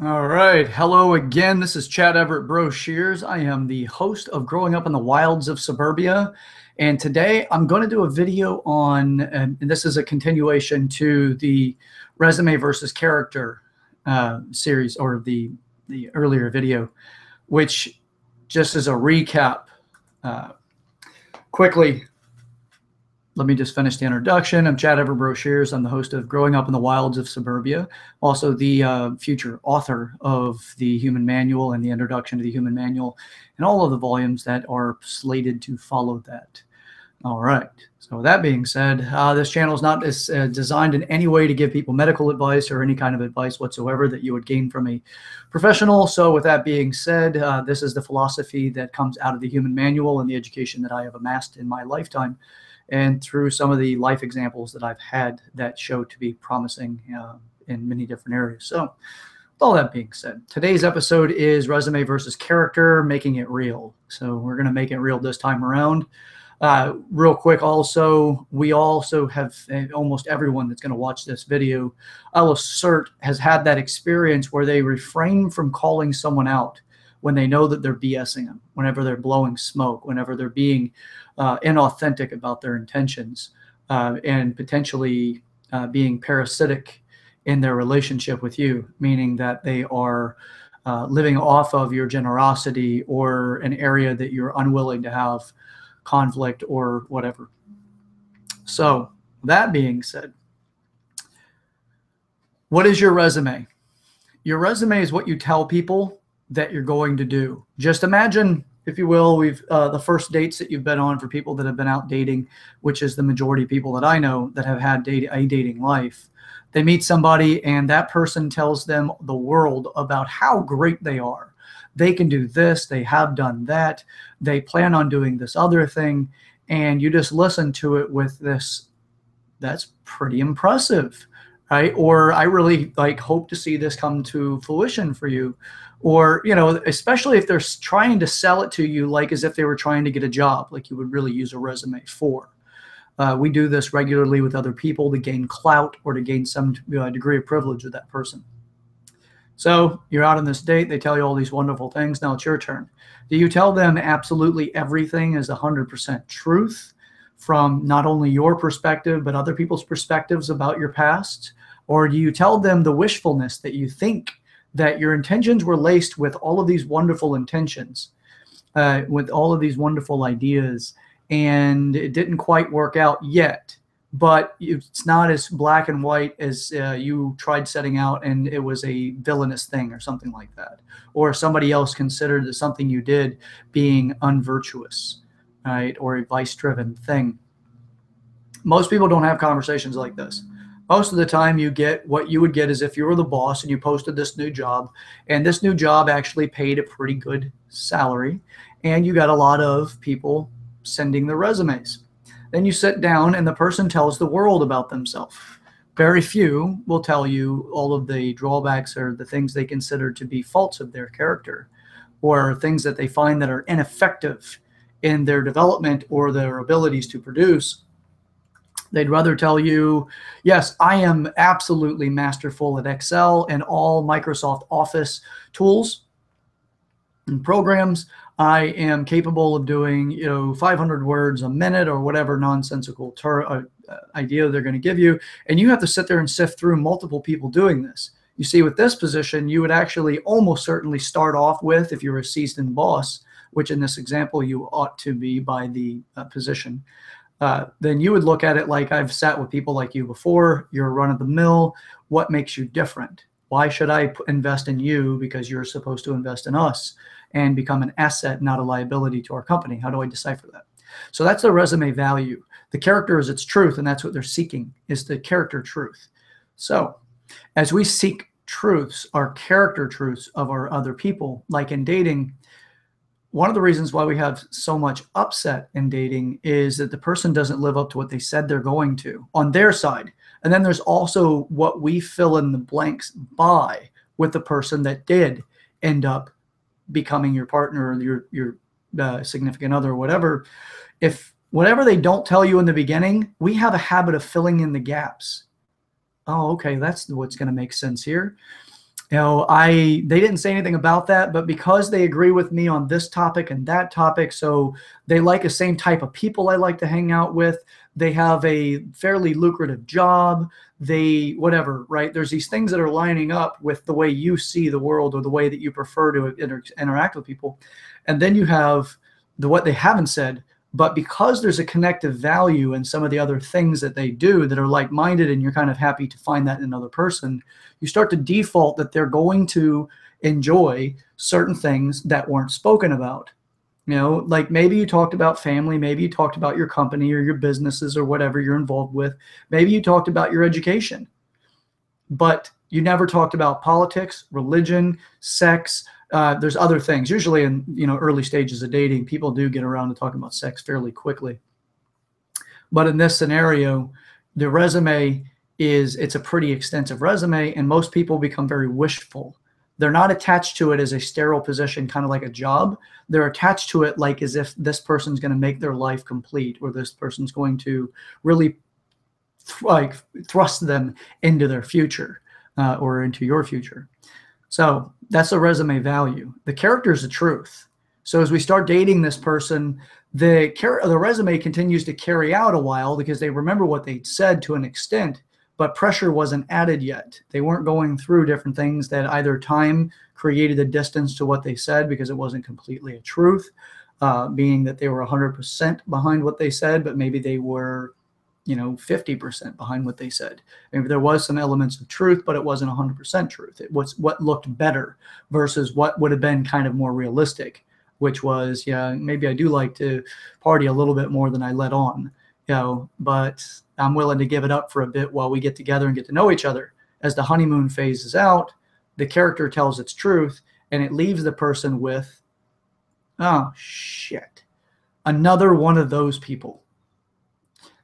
All right. Hello again. This is Chad Everett Brochures. I am the host of Growing Up in the Wilds of Suburbia. And today I'm going to do a video on, and this is a continuation to the resume versus character series, or the earlier video, which just as a recap, quickly, let me just finish the introduction. I'm Chad Everett Brochures. I'm the host of Growing Up in the Wilds of Suburbia, also the future author of the Human Manual and the Introduction to the Human Manual, and all of the volumes that are slated to follow that. All right. So with that being said, this channel is not designed in any way to give people medical advice or any kind of advice whatsoever that you would gain from a professional. So with that being said, this is the philosophy that comes out of the Human Manual and the education that I have amassed in my lifetime, and through some of the life examples that I've had that show to be promising in many different areas. So with all that being said, today's episode is resume versus character, making it real. So we're going to make it real this time around. Real quick also, we also have, almost everyone that's going to watch this video, I'll assert, has had that experience where they refrain from calling someone out when they know that they're BSing them, whenever they're blowing smoke, whenever they're being inauthentic about their intentions, and potentially being parasitic in their relationship with you, meaning that they are living off of your generosity or an area that you're unwilling to have conflict or whatever. So that being said, what is your resume? Your resume is what you tell people that you're going to do. Just imagine, if you will, the first dates that you've been on for people that have been out dating, which is the majority of people that I know that have had a dating life. They meet somebody and that person tells them the world about how great they are. They can do this, they have done that, they plan on doing this other thing, and you just listen to it with this, that's pretty impressive, right? Or I really hope to see this come to fruition for you. Or, you know, especially if they're trying to sell it to you like as if they were trying to get a job, like you would really use a resume for. We do this regularly with other people to gain clout or to gain some degree of privilege with that person. So you're out on this date, they tell you all these wonderful things, now it's your turn. Do you tell them absolutely everything is 100% truth from not only your perspective, but other people's perspectives about your past? Or do you tell them the wishfulness that you think that your intentions were laced with all of these wonderful intentions, with all of these wonderful ideas, and it didn't quite work out yet, but it's not as black and white as you tried setting out and it was a villainous thing or something like that, or somebody else considered that something you did being unvirtuous, right, or a vice-driven thing. Most people don't have conversations like this. Most of the time you get what you would get as if you were the boss and you posted this new job, and this new job actually paid a pretty good salary, and you got a lot of people sending their resumes. Then you sit down and the person tells the world about themselves. Very few will tell you all of the drawbacks or the things they consider to be faults of their character, or things that they find that are ineffective in their development or their abilities to produce. They'd rather tell you, yes, I am absolutely masterful at Excel and all Microsoft Office tools and programs. I am capable of doing, 500 words a minute or whatever nonsensical idea they're going to give you. And you have to sit there and sift through multiple people doing this. You see, with this position, you would actually almost certainly start off with, if you're a seasoned boss, which in this example you ought to be by the position, then you would look at it like, I've sat with people like you before, you're run-of-the-mill, what makes you different? Why should I invest in you because you're supposed to invest in us and become an asset, not a liability to our company? How do I decipher that? So that's the resume value. The character is its truth, and that's what they're seeking, is the character truth. So as we seek truths, our character truths of our other people, like in dating, one of the reasons why we have so much upset in dating is that the person doesn't live up to what they said they're going to on their side. And then there's also what we fill in the blanks by with the person that did end up becoming your partner or your significant other or whatever. If whatever they don't tell you in the beginning, we have a habit of filling in the gaps. Oh, okay, that's what's going to make sense here. they didn't say anything about that, but because they agree with me on this topic and that topic, so they like the same type of people I like to hang out with. They have a fairly lucrative job. They, whatever, right? There's these things that are lining up with the way you see the world or the way that you prefer to interact with people. And then you have what they haven't said, but because there's a connective value in some of the other things that they do that are like-minded, and you're kind of happy to find that in another person, you start to default that they're going to enjoy certain things that weren't spoken about. Like maybe you talked about family, maybe you talked about your company or your businesses or whatever you're involved with. Maybe you talked about your education, but you never talked about politics, religion, sex. There's other things. Usually in early stages of dating, people do get around to talking about sex fairly quickly. But in this scenario, the resume it's a pretty extensive resume, and most people become very wishful. They're not attached to it as a sterile position, kind of like a job. They're attached to it like as if this person's going to make their life complete, or this person's going to really thrust them into their future or into your future. So that's the resume value. The character is the truth. So as we start dating this person, the resume continues to carry out a while because they remember what they said to an extent, but pressure wasn't added yet. They weren't going through different things that either time created a distance to what they said because it wasn't completely a truth, being that they were 100% behind what they said, but maybe they were 50% behind what they said. Maybe there was some elements of truth, but it wasn't 100% truth. It was what looked better versus what would have been kind of more realistic, which was, yeah, maybe I do like to party a little bit more than I let on, but I'm willing to give it up for a bit while we get together and get to know each other. As the honeymoon phases out, the character tells its truth, and it leaves the person with, oh, shit, another one of those people.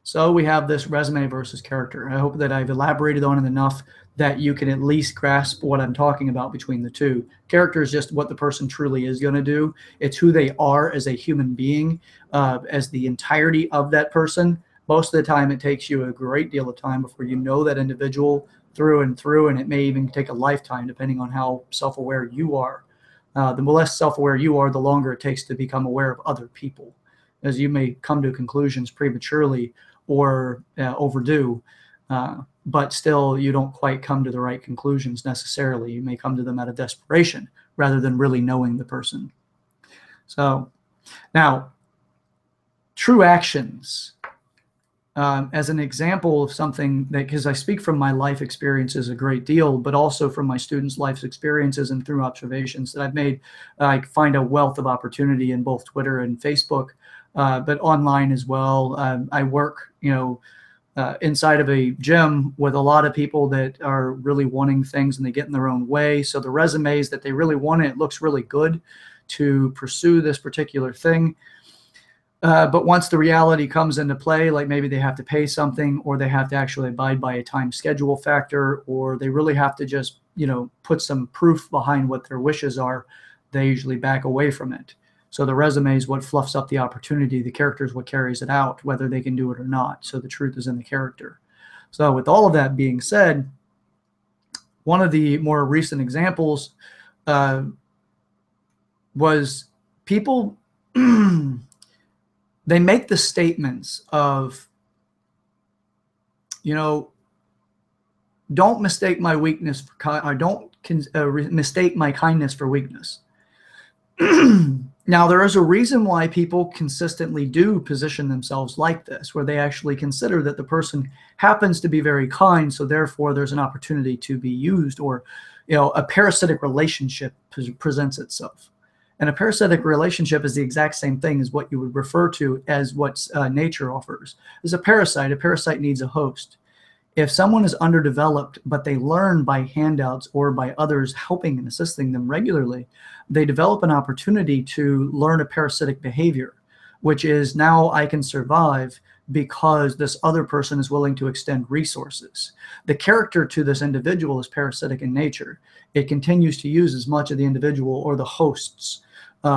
So we have this resume versus character. I hope that I've elaborated on it enough that you can at least grasp what I'm talking about between the two. Character is just what the person truly is going to do. It's who they are as a human being, as the entirety of that person. Most of the time, it takes you a great deal of time before you know that individual through and through, and it may even take a lifetime depending on how self-aware you are. The less self-aware you are, the longer it takes to become aware of other people, as you may come to conclusions prematurely or overdue, but still you don't quite come to the right conclusions necessarily. You may come to them out of desperation rather than really knowing the person. So now, true actions. As an example of something that, because I speak from my life experiences a great deal, but also from my students' life experiences and through observations that I've made, I find a wealth of opportunity in both Twitter and Facebook, but online as well. I work, inside of a gym with a lot of people that are really wanting things and they get in their own way. So the resumes that they really want, it looks really good to pursue this particular thing. But once the reality comes into play, like maybe they have to pay something, or they have to actually abide by a time schedule factor, or they really have to just, put some proof behind what their wishes are, they usually back away from it. So the resume is what fluffs up the opportunity. The character is what carries it out, whether they can do it or not. So the truth is in the character. So with all of that being said, one of the more recent examples was people... They make the statements of, don't mistake my weakness for don't mistake my kindness for weakness. Now, there is a reason why people consistently do position themselves like this, where they actually consider that the person happens to be very kind, so therefore there's an opportunity to be used, or, a parasitic relationship presents itself. And a parasitic relationship is the exact same thing as what you would refer to as what nature offers. As a parasite needs a host. If someone is underdeveloped, but they learn by handouts or by others helping and assisting them regularly, they develop an opportunity to learn a parasitic behavior, which is, now I can survive because this other person is willing to extend resources. The character to this individual is parasitic in nature. It continues to use as much of the individual or the host's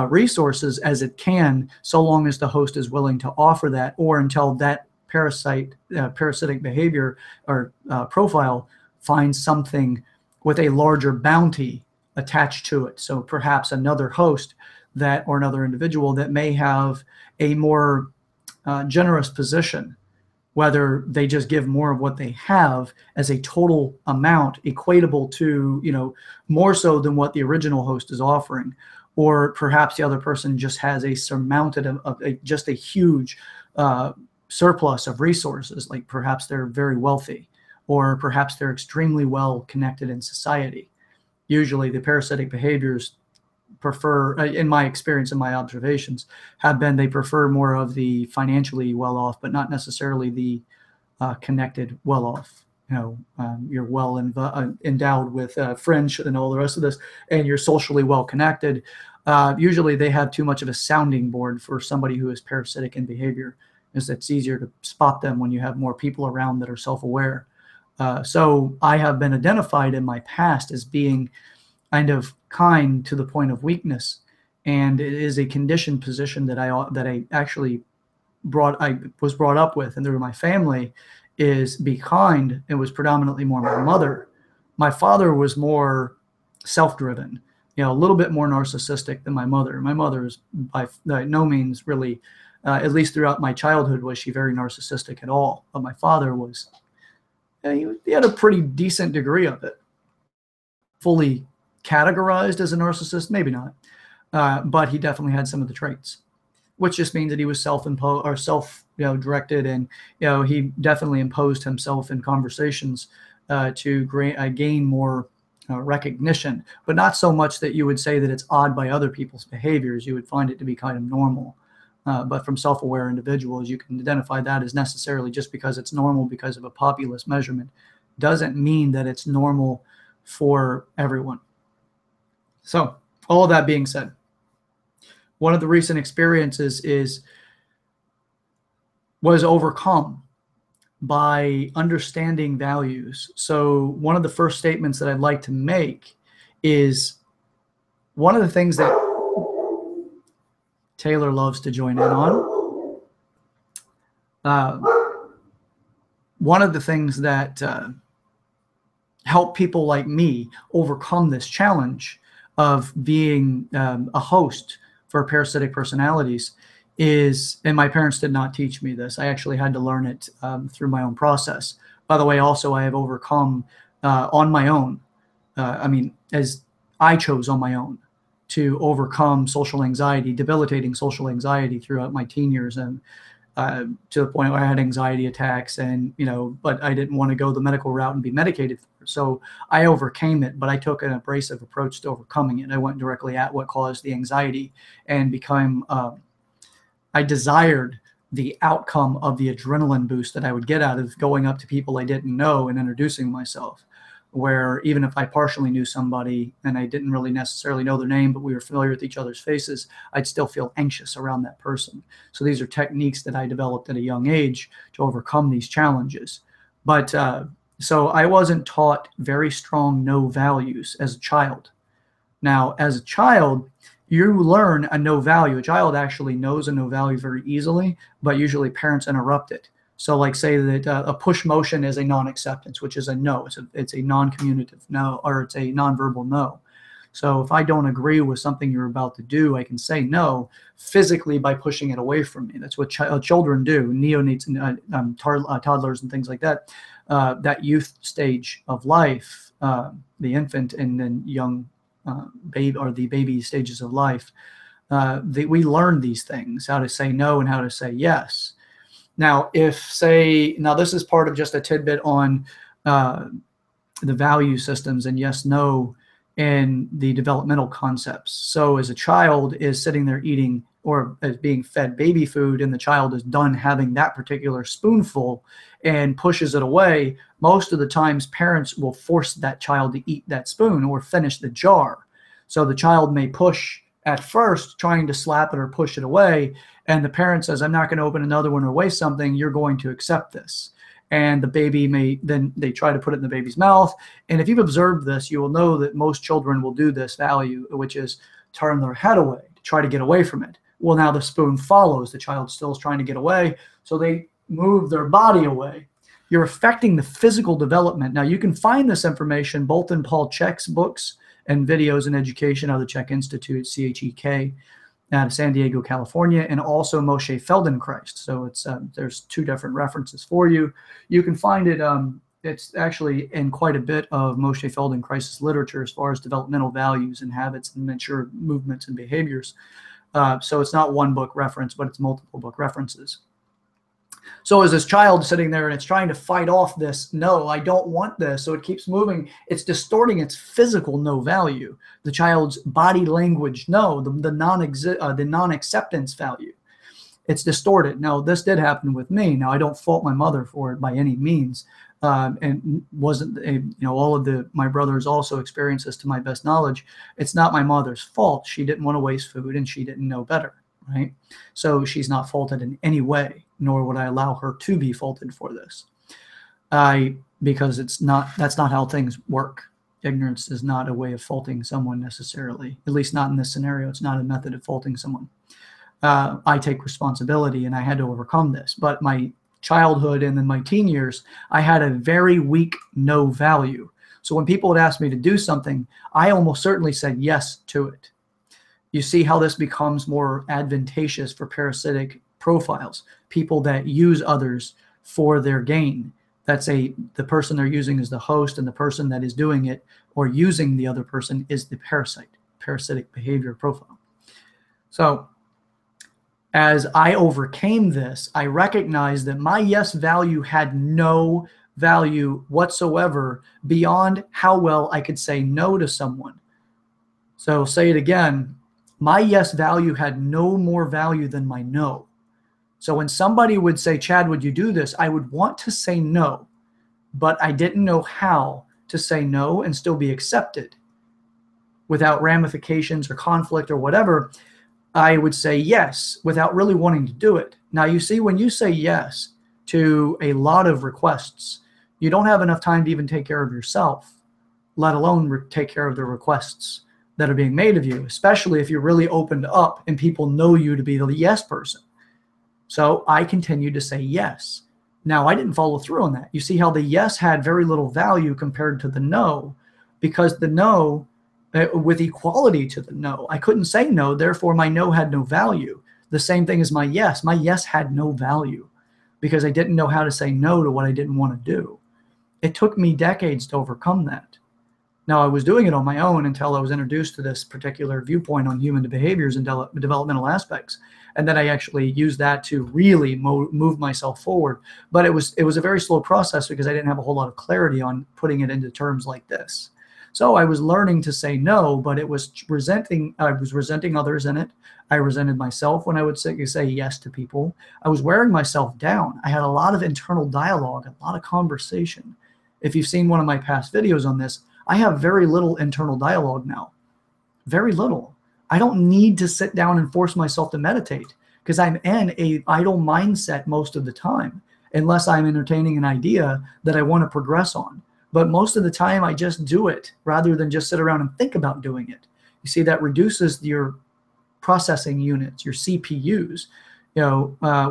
resources as it can, so long as the host is willing to offer that, or until that parasitic behavior or profile finds something with a larger bounty attached to it. So perhaps another host that, or another individual that may have a more generous position, whether they just give more of what they have as a total amount equatable to, you know, more so than what the original host is offering, or perhaps the other person just has a surmounted just a huge surplus of resources, like perhaps they're very wealthy, or perhaps they're extremely well connected in society. Usually the parasitic behaviors prefer, in my experience and my observations, have been they prefer more of the financially well-off, but not necessarily the connected well-off. You know, you're well endowed with friends and all the rest of this, and you're socially well-connected. Usually they have too much of a sounding board for somebody who is parasitic in behavior, as it's easier to spot them when you have more people around that are self-aware. So I have been identified in my past as being kind of kind to the point of weakness, and it is a conditioned position that I actually was brought up with, and through my family, is be kind. It was predominantly more my mother. My father was more self-driven, you know, a little bit more narcissistic than my mother. My mother is by no means really, at least throughout my childhood, was she very narcissistic at all. But my father was, he had a pretty decent degree of it. Fully categorized as a narcissist, maybe not, but he definitely had some of the traits, which just means that he was self-imposed or self-directed, and he definitely imposed himself in conversations to gain more recognition, but not so much that you would say that it's odd by other people's behaviors. You would find it to be kind of normal. But from self-aware individuals, you can identify that as necessarily just because it's normal because of a populace measurement doesn't mean that it's normal for everyone. So all of that being said, one of the recent experiences was overcome by understanding values. So one of the first statements that I'd like to make is one of the things that Taylor loves to join in on. One of the things that help people like me overcome this challenge of being a host for parasitic personalities is, and my parents did not teach me this, I actually had to learn it through my own process. By the way, also I have overcome on my own, as I chose on my own to overcome social anxiety, debilitating social anxiety throughout my teen years, and to the point where I had anxiety attacks, and but I didn't want to go the medical route and be medicated for it. So I overcame it, but I took an abrasive approach to overcoming it. I went directly at what caused the anxiety and became I desired the outcome of the adrenaline boost that I would get out of going up to people I didn't know and introducing myself, where even if I partially knew somebody and I didn't really necessarily know their name, but we were familiar with each other's faces, I'd still feel anxious around that person. So these are techniques that I developed at a young age to overcome these challenges. But so I wasn't taught very strong no values as a child. Now, as a child, you learn a no value. A child actually knows a no value very easily, but usually parents interrupt it. So like say that a push motion is a non-acceptance, which is a no. It's a non-communicative no, or it's a non-verbal no. So if I don't agree with something you're about to do, I can say no physically by pushing it away from me. That's what children do, neonates and toddlers and things like that. That youth stage of life, the infant and then young baby, or the baby stages of life, we learn these things, how to say no and how to say yes. Now, this is part of just a tidbit on the value systems and yes, no, and the developmental concepts. So as a child is sitting there eating or is being fed baby food, and the child is done having that particular spoonful and pushes it away, most of the times parents will force that child to eat that spoon or finish the jar. So the child may push at first, trying to slap it or push it away, and the parent says, I'm not going to open another one or waste something, you're going to accept this. And the baby they try to put it in the baby's mouth. And if you've observed this, you will know that most children will do this value, which is turn their head away to try to get away from it. Well, now the spoon follows. The child still is trying to get away, so they move their body away. you're affecting the physical development. Now, you can find this information both in Paul Chek's books and videos in education of the Chek Institute, CHEK, out of San Diego, California, and also Moshe Feldenkrais. So it's there's two different references for you. You can find it. It's actually in quite a bit of Moshe Feldenkrais' literature as far as developmental values and habits and mature movements and behaviors. So it's not one book reference, but it's multiple book references. So as this child sitting there and it's trying to fight off this, no, I don't want this. So it keeps moving. It's distorting its physical no value. The child's body language, no, the non-acceptance value. It's distorted. Now, this did happen with me. Now, I don't fault my mother for it by any means. And wasn't, all of my brothers also experienced this to my best knowledge. It's not my mother's fault. She didn't want to waste food and she didn't know better, right? So she's not faulted in any way, nor would I allow her to be faulted for this. Because that's not how things work. Ignorance is not a way of faulting someone necessarily, at least not in this scenario. It's not a method of faulting someone. I take responsibility and I had to overcome this. But my childhood and then my teen years, I had a very weak no value. So when people would ask me to do something, I almost certainly said yes to it. You see how this becomes more advantageous for parasitic profiles, people that use others for their gain. The person they're using is the host, and the person that is doing it or using the other person is the parasitic behavior profile. So as I overcame this, I recognized that my yes value had no value whatsoever beyond how well I could say no to someone. So say it again, my yes value had no more value than my no. So when somebody would say, Chad, would you do this? I would want to say no, but I didn't know how to say no and still be accepted without ramifications or conflict or whatever. I would say yes without really wanting to do it. Now, you see, when you say yes to a lot of requests, you don't have enough time to even take care of yourself, let alone take care of the requests that are being made of you, especially if you're really opened up and people know you to be the yes person. So I continued to say yes. Now, I didn't follow through on that. You see how the yes had very little value compared to the no, because the no, with equality to the no, I couldn't say no, therefore my no had no value. The same thing as my yes. My yes had no value because I didn't know how to say no to what I didn't want to do. It took me decades to overcome that. Now, I was doing it on my own until I was introduced to this particular viewpoint on human behaviors and developmental aspects. And then I actually used that to really move myself forward. But it was a very slow process because I didn't have a whole lot of clarity on putting it into terms like this. So I was learning to say no, but I was resenting others in it. I resented myself when I would say yes to people. I was wearing myself down. I had a lot of internal dialogue, a lot of conversation. If you've seen one of my past videos on this, I have very little internal dialogue now. Very little. I don't need to sit down and force myself to meditate because I'm in a idle mindset most of the time, unless I'm entertaining an idea that I want to progress on. But most of the time, I just do it rather than just sit around and think about doing it. You see, that reduces your processing units, your CPUs,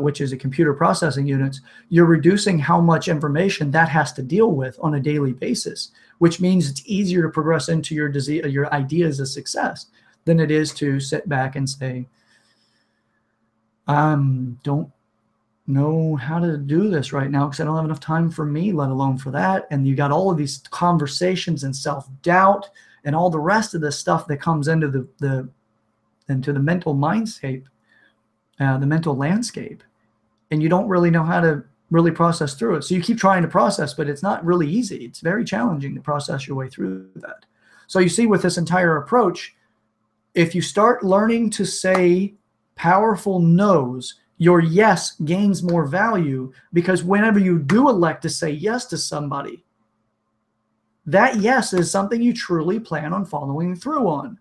which is a computer processing units. You're reducing how much information that has to deal with on a daily basis, which means it's easier to progress into your ideas of success than it is to sit back and say, don't know how to do this right now because I don't have enough time for me, let alone for that. And you got all of these conversations and self-doubt and all the rest of the stuff that comes into the mental mindscape, the mental landscape, and you don't really know how to really process through it. So you keep trying to process, but it's not really easy. It's very challenging to process your way through that. So you see with this entire approach, if you start learning to say powerful no's, your yes gains more value because whenever you do elect to say yes to somebody, that yes is something you truly plan on following through on.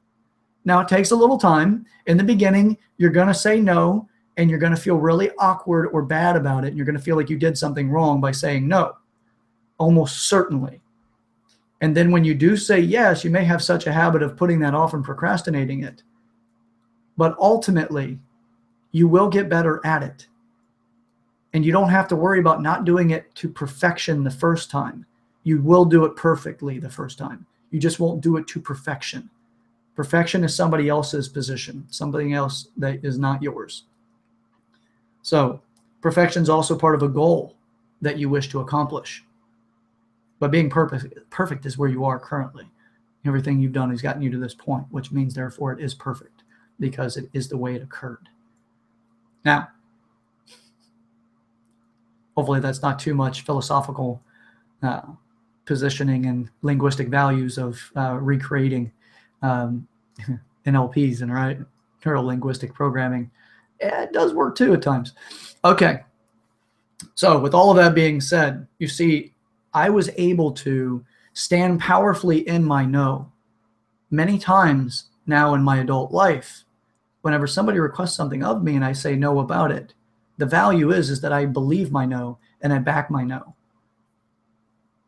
Now, it takes a little time. In the beginning, you're going to say no, and you're going to feel really awkward or bad about it. And you're going to feel like you did something wrong by saying no, almost certainly. And then when you do say yes, you may have such a habit of putting that off and procrastinating it. But ultimately, you will get better at it. And you don't have to worry about not doing it to perfection the first time. You will do it perfectly the first time. You just won't do it to perfection. Perfection is somebody else's position, something else that is not yours. So perfection is also part of a goal that you wish to accomplish. But being perfect is where you are currently. Everything you've done has gotten you to this point, which means therefore it is perfect because it is the way it occurred. Now, hopefully that's not too much philosophical positioning and linguistic values of recreating NLPs and right neuro-linguistic programming. It does work too at times. Okay. So with all of that being said, you see, I was able to stand powerfully in my no many times now in my adult life. Whenever somebody requests something of me and I say no about it, the value is that I believe my no and I back my no.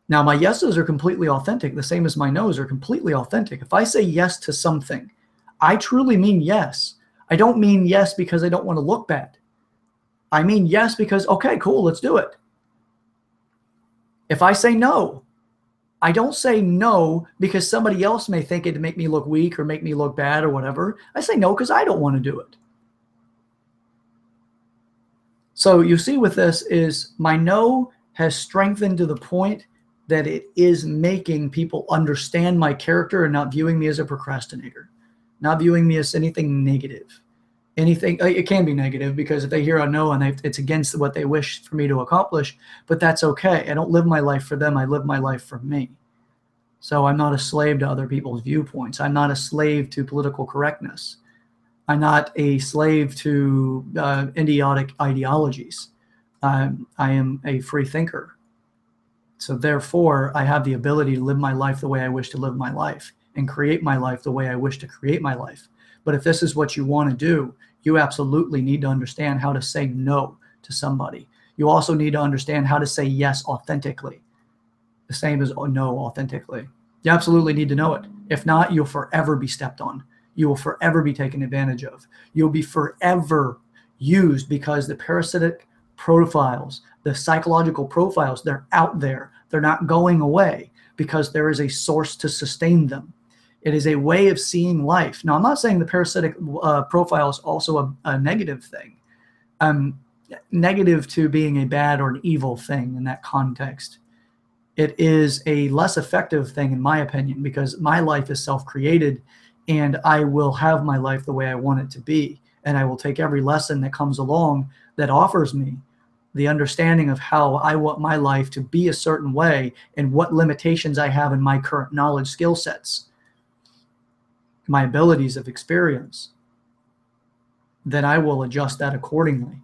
Now, my yeses are completely authentic, the same as my no's are completely authentic. If I say yes to something, I truly mean yes. I don't mean yes because I don't want to look bad. I mean yes because, okay, cool, let's do it. If I say no, I don't say no because somebody else may think it'd make me look weak or make me look bad or whatever. I say no because I don't want to do it. So you see with this is my no has strengthened to the point that it is making people understand my character and not viewing me as a procrastinator, not viewing me as anything negative. Anything, it can be negative because if they hear a no and it's against what they wish for me to accomplish, but that's okay. I don't live my life for them. I live my life for me. So I'm not a slave to other people's viewpoints. I'm not a slave to political correctness. I'm not a slave to idiotic ideologies. I am a free thinker. So therefore, I have the ability to live my life the way I wish to live my life and create my life the way I wish to create my life. But if this is what you want to do, you absolutely need to understand how to say no to somebody. You also need to understand how to say yes authentically. The same as no authentically. You absolutely need to know it. If not, you'll forever be stepped on. You will forever be taken advantage of. You'll be forever used because the parasitic profiles, the psychological profiles, they're out there. They're not going away because there is a source to sustain them. It is a way of seeing life. Now, I'm not saying the parasitic profile is also a negative thing. Negative to being a bad or an evil thing in that context. It is a less effective thing, in my opinion, because my life is self-created and I will have my life the way I want it to be. And I will take every lesson that comes along that offers me the understanding of how I want my life to be a certain way and what limitations I have in my current knowledge skill sets, my abilities of experience. Then I will adjust that accordingly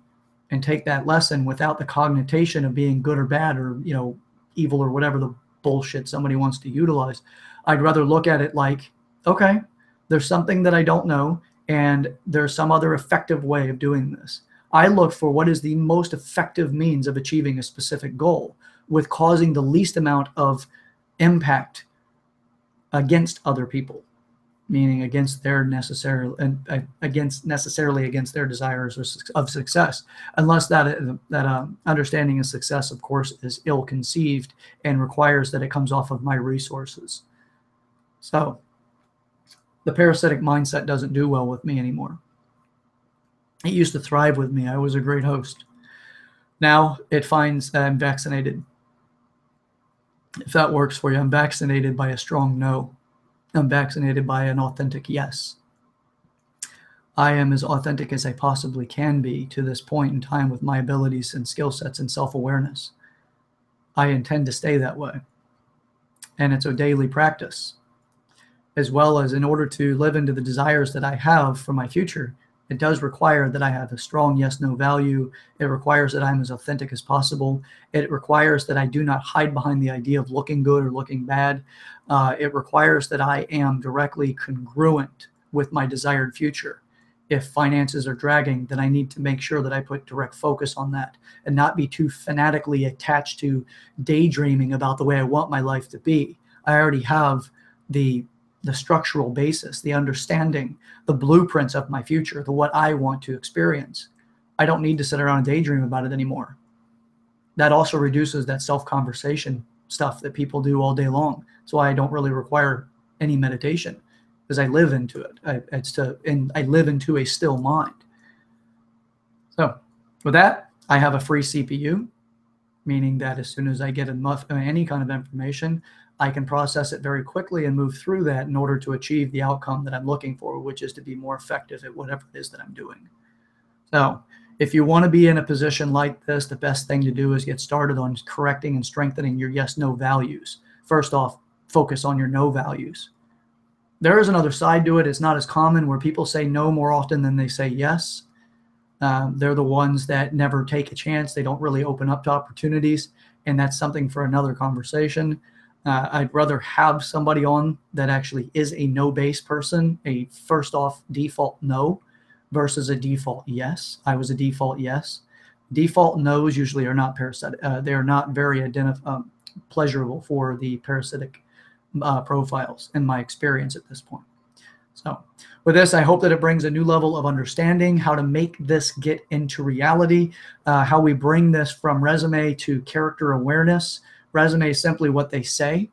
and take that lesson without the connotation of being good or bad or, evil or whatever the bullshit somebody wants to utilize. I'd rather look at it like, okay, there's something that I don't know and there's some other effective way of doing this. I look for what is the most effective means of achieving a specific goal with causing the least amount of impact against other people, meaning against their necessarily against their desires of success, unless that understanding of success, of course, is ill-conceived and requires that it comes off of my resources. So the parasitic mindset doesn't do well with me anymore. It used to thrive with me. I was a great host. Now it finds that I'm vaccinated. If that works for you, I'm vaccinated by a strong no. I'm vaccinated by an authentic yes. I am as authentic as I possibly can be to this point in time with my abilities and skill sets and self-awareness. I intend to stay that way. And it's a daily practice, as well as in order to live into the desires that I have for my future. It does require that I have a strong yes-no value. It requires that I'm as authentic as possible. It requires that I do not hide behind the idea of looking good or looking bad. It requires that I am directly congruent with my desired future. If finances are dragging, then I need to make sure that I put direct focus on that and not be too fanatically attached to daydreaming about the way I want my life to be. I already have the structural basis, the understanding, the blueprints of my future, the what I want to experience. I don't need to sit around and daydream about it anymore. that also reduces that self-conversation stuff that people do all day long. That's why I don't really require any meditation, because I live into it. I live into a still mind. So with that, I have a free CPU, meaning that as soon as I get any kind of information, I can process it very quickly and move through that in order to achieve the outcome that I'm looking for, which is to be more effective at whatever it is that I'm doing. So if you want to be in a position like this, the best thing to do is get started on correcting and strengthening your yes/no values. First off, focus on your no values. There is another side to it. It's not as common, where people say no more often than they say yes. They're the ones that never take a chance. They don't really open up to opportunities, and that's something for another conversation. I'd rather have somebody on that actually is a no-based person, a first off default no, versus a default yes. I was a default yes. Default no's usually are not parasitic. They're not very pleasurable for the parasitic profiles in my experience at this point. So with this, I hope that it brings a new level of understanding how to make this get into reality, how we bring this from resume to character awareness. Resume is simply what they say,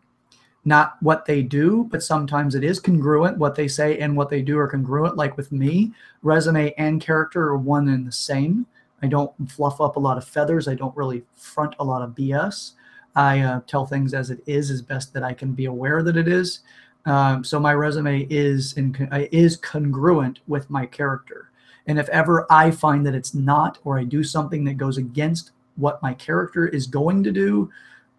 not what they do, but sometimes it is congruent. What they say and what they do are congruent. Like with me, resume and character are one and the same. I don't fluff up a lot of feathers. I don't really front a lot of BS. I tell things as it is as best that I can be aware that it is. So my resume is congruent with my character. And if ever I find that it's not, or I do something that goes against what my character is going to do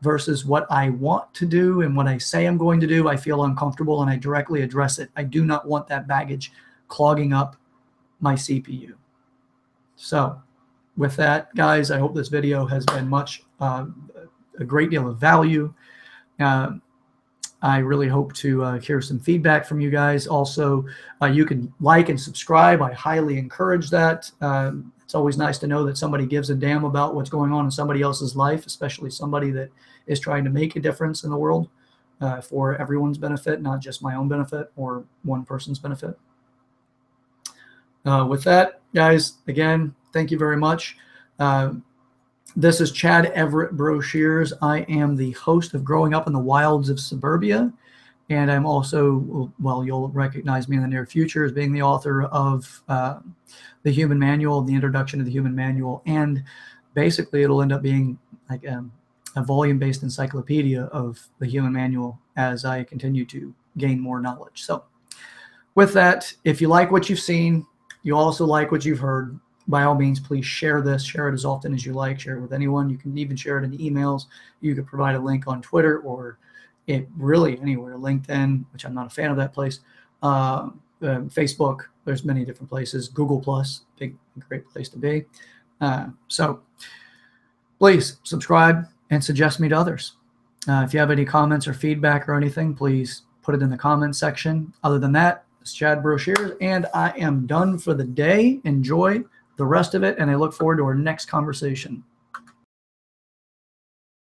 versus what I want to do and what I say I'm going to do, I feel uncomfortable and I directly address it. I do not want that baggage clogging up my CPU. So with that, guys, I hope this video has been a great deal of value. I really hope to hear some feedback from you guys. Also, you can like and subscribe. I highly encourage that. It's always nice to know that somebody gives a damn about what's going on in somebody else's life, especially somebody that is trying to make a difference in the world for everyone's benefit, not just my own benefit or one person's benefit. With that, guys, again, thank you very much. This is Chad Everett Brochures. I am the host of Growing Up in the Wilds of Suburbia. And I'm also, well, you'll recognize me in the near future as being the author of The Human Manual, the introduction to the Human Manual. And basically, it'll end up being like a volume-based encyclopedia of the Human Manual as I continue to gain more knowledge. So with that, if you like what you've seen, you also like what you've heard, by all means, please share this. Share it as often as you like. Share it with anyone. You can even share it in emails. You could provide a link on Twitter or really anywhere. LinkedIn, which I'm not a fan of that place. Facebook, there's many different places. Google Plus, great place to be. So please subscribe and suggest me to others. If you have any comments or feedback or anything, please put it in the comments section. Other than that, it's Chad Brochures, and I am done for the day. Enjoy the rest of it, and I look forward to our next conversation.